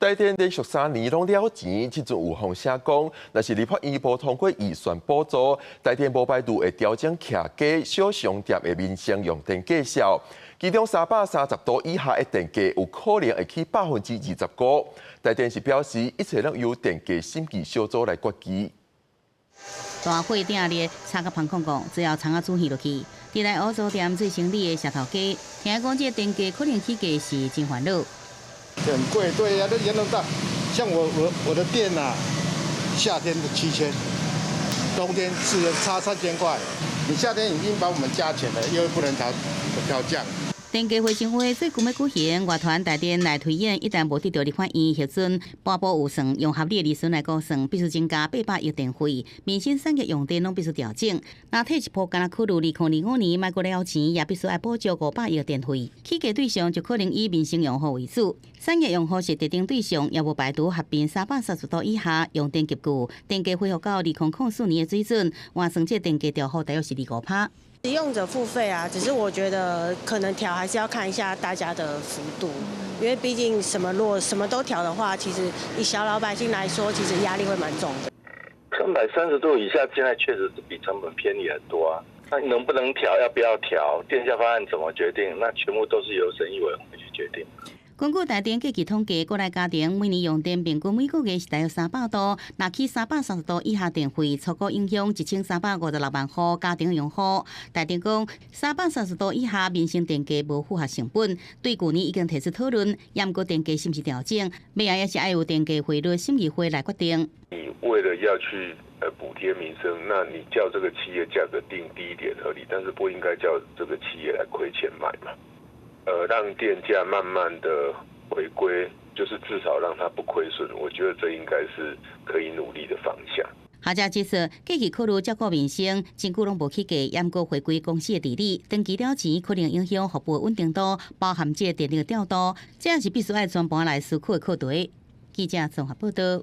台电连续3年拢了钱，即阵有风声讲，若是立法院无通过预算补助，台电无排除会调整徛价小商店的民生用电价销，其中330度以下的电价有可能会起25%。台电是表示，一切拢由电价审计小组来决议。大会顶咧，查甲旁控讲，只要厂仔主戏落去，伫来乌租店做生意的石头家，听讲这电价可能起价是真烦恼。很贵，对呀、这严重到像我的店啊，夏天的7000，冬天是差3000块。你夏天已经把我们加钱了，又不能调降。电价会生会最近要举行，乐团台电来推演，一旦无得到立法院核准，颁布有算，用合理的利润来估算，必须增加800亿电费，民生产业用电拢必须调整。若退一步，干那考虑2025年卖过了钱，也必须要补助500亿电费。起价对象就可能以民生用户为主，产业用户是特定对象，也无排除合并330度以下用电急剧，电价恢复到2004年的水准，换算这电价调幅大约是2.5%。使用者付费啊，只是我觉得可能调还是要看一下大家的幅度，因为毕竟如果什么都调的话，其实以小老百姓来说，其实压力会蛮重的。330度以下，现在确实是比成本便宜很多啊。那能不能调，要不要调，电价方案怎么决定，那全部都是由审议委员会去决定。根据台电计期统计，国内家庭每年用电平均每个月是大约300度，若起330度以下电费，超过影响1356万户家庭用户。台电讲，330度以下民生电价无符合成本，对去年已经提出讨论，严格电价是不是调整，未来也是要由电价汇率审议会来决定。你为了要去补贴民生，那你叫这个企业价格定低一点合理，但是不应该叫这个企业来亏钱买嘛。让电价慢慢的回归，就是至少让它不亏损，我觉得这应该是可以努力的方向。学者指出，计期考虑照顾民生，真久拢无起价，严格回归公司的治理，长期了钱可能影响服务的稳定度，包含这电力的调度，这也是必须要全盘来思考的课题。记者综合报道。